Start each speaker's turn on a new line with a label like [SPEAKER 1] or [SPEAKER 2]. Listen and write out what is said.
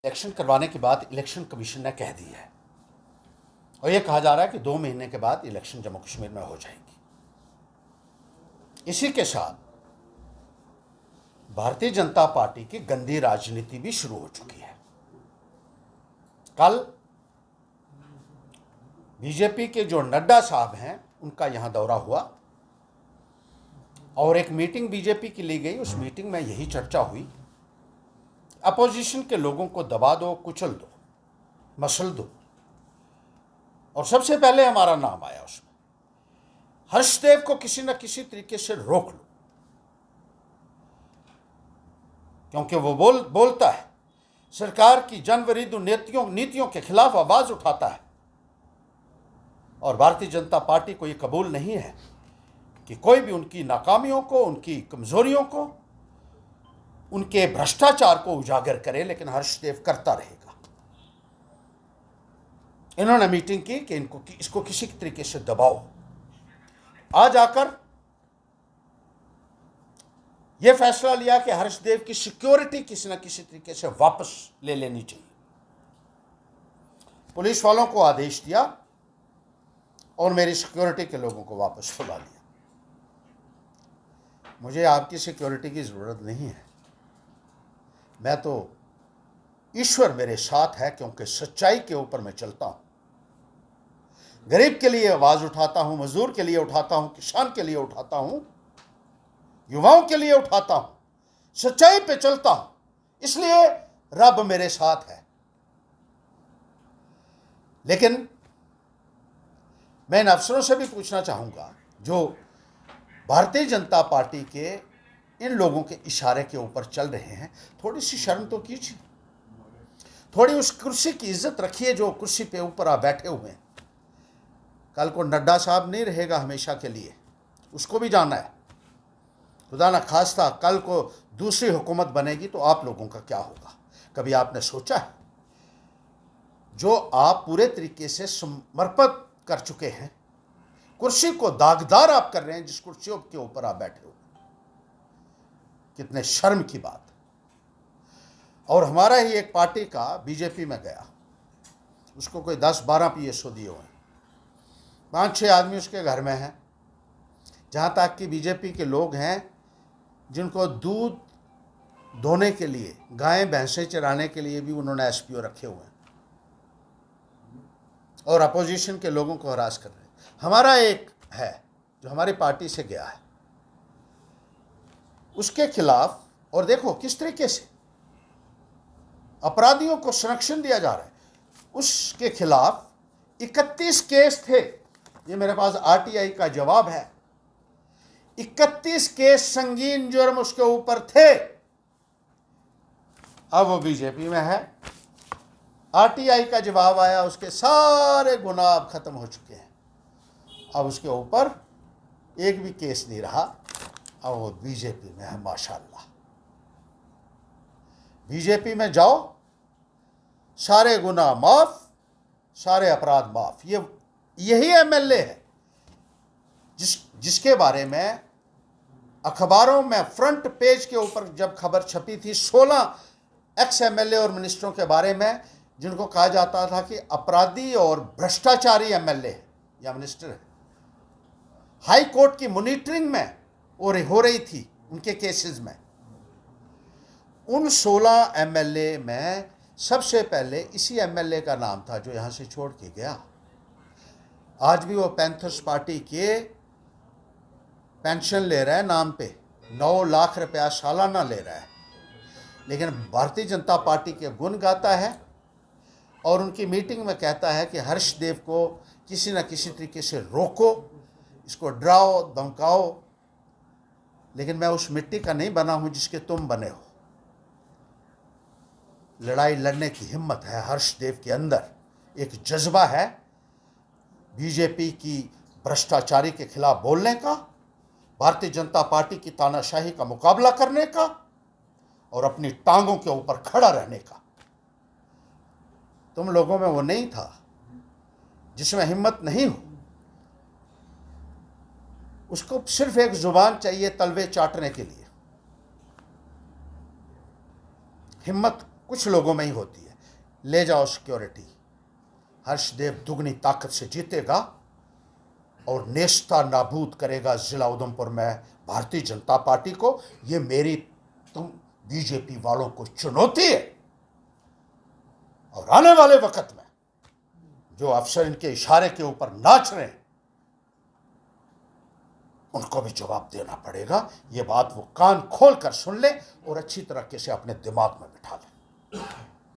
[SPEAKER 1] Election करवाने के बाद इलेक्शन कमीशन ने कह दिया है और यह कहा जा रहा है कि 2 महीने के बाद इलेक्शन जम्मू कश्मीर में हो जाएंगी। इसी के साथ भारतीय जनता पार्टी की गंदी राजनीति भी शुरू हो चुकी है। कल बीजेपी के जो नड्डा साहब हैं उनका यहां दौरा हुआ और एक मीटिंग बीजेपी की ली गई। उस मीटिंग में यही चर्चा हुई, अपोजिशन के लोगों को दबा दो, कुचल दो, मसल दो। और सबसे पहले हमारा नाम आया उसमें, हर्षदेव को किसी न किसी तरीके से रोक लो, क्योंकि वो बोलता है, सरकार की जनविरोधी नीतियों के खिलाफ आवाज उठाता है। और भारतीय जनता पार्टी को ये कबूल नहीं है कि कोई भी उनकी नाकामियों को, उनकी कमजोरियों को, उनके भ्रष्टाचार को उजागर करे, लेकिन हर्षदेव करता रहेगा। इन्होंने मीटिंग की कि इसको किसी तरीके से दबाओ। आज आकर यह फैसला लिया कि हर्षदेव की सिक्योरिटी किसी न किसी तरीके से वापस ले लेनी चाहिए। पुलिस वालों को आदेश दिया और मेरी सिक्योरिटी के लोगों को वापस बुला लिया। मुझे आपकी सिक्योरिटी की जरूरत नहीं है, मैं तो ईश्वर मेरे साथ है, क्योंकि सच्चाई के ऊपर मैं चलता हूं। गरीब के लिए आवाज उठाता हूं, मजदूर के लिए उठाता हूं, किसान के लिए उठाता हूं, युवाओं के लिए उठाता हूं, सच्चाई पे चलता हूं, इसलिए रब मेरे साथ है। लेकिन मैं इन अफसरों से भी पूछना चाहूंगा जो भारतीय जनता पार्टी के इन लोगों के इशारे के ऊपर चल रहे हैं, थोड़ी सी शर्म तो कीजिए, थोड़ी उस कुर्सी की इज्जत रखिए जो कुर्सी पे ऊपर आप बैठे हुए हैं। कल को नड्डा साहब नहीं रहेगा हमेशा के लिए, उसको भी जाना है। खुदा ना खास्ता कल को दूसरी हुकूमत बनेगी तो आप लोगों का क्या होगा? कभी आपने सोचा है? जो आप पूरे तरीके से समर्पित कर चुके हैं, कुर्सी को दागदार आप कर रहे हैं जिस कुर्सी के ऊपर आप बैठे हो। कितने शर्म की बात। और हमारा ही एक पार्टी का बीजेपी में गया, उसको कोई 10-12 PSO दिए हुए हैं, 5-6 आदमी उसके घर में हैं। जहाँ तक कि बीजेपी के लोग हैं जिनको दूध धोने के लिए, गायें भैंसें चराने के लिए भी उन्होंने SPO रखे हुए हैं और अपोजिशन के लोगों को हरास कर रहे हैं। हमारा एक है जो हमारी पार्टी से गया है, उसके खिलाफ, और देखो किस तरीके से अपराधियों को संरक्षण दिया जा रहा है। उसके खिलाफ 31 केस थे, ये मेरे पास RTI का जवाब है। 31 केस संगीन जुर्म उसके ऊपर थे। अब वो बीजेपी में है। RTI का जवाब आया, उसके सारे गुनाह अब खत्म हो चुके हैं। अब उसके ऊपर एक भी केस नहीं रहा। अब वो बीजेपी में है, माशाल्लाह। बीजेपी में जाओ, सारे गुनाह माफ, सारे अपराध माफ। यही MLA है जिसके बारे में अखबारों में फ्रंट पेज के ऊपर जब खबर छपी थी 16 ex-MLA और मिनिस्टरों के बारे में, जिनको कहा जाता था कि अपराधी और भ्रष्टाचारी MLA या मिनिस्टर है। हाई कोर्ट की मॉनिटरिंग में हो रही थी उनके केसेस में। उन 16 MLA में सबसे पहले इसी MLA का नाम था जो यहां से छोड़ के गया। आज भी वो पैंथर्स पार्टी के पेंशन ले रहा है, नाम पे 9 लाख रुपया सालाना ले रहा है, लेकिन भारतीय जनता पार्टी के गुण गाता है और उनकी मीटिंग में कहता है कि हर्षदेव को किसी न किसी तरीके से रोको, इसको डराओ धमकाओ। लेकिन मैं उस मिट्टी का नहीं बना हूं जिसके तुम बने हो। लड़ाई लड़ने की हिम्मत है हर्षदेव के अंदर, एक जज्बा है बीजेपी की भ्रष्टाचारी के खिलाफ बोलने का, भारतीय जनता पार्टी की तानाशाही का मुकाबला करने का और अपनी टांगों के ऊपर खड़ा रहने का। तुम लोगों में वो नहीं था, जिसमें हिम्मत नहीं हो। उसको सिर्फ एक जुबान चाहिए तलवे चाटने के लिए। हिम्मत कुछ लोगों में ही होती है। ले जाओ सिक्योरिटी। हर्षदेव दुगनी ताकत से जीतेगा और नेस्ता नाबूद करेगा जिला उधमपुर में भारतीय जनता पार्टी को। ये मेरी तुम बीजेपी वालों को चुनौती है। और आने वाले वक्त में जो अफसर इनके इशारे के ऊपर नाच रहे हैं उनको भी जवाब देना पड़ेगा। ये बात वो कान खोल कर सुन ले और अच्छी तरीके से अपने दिमाग में बिठा ले।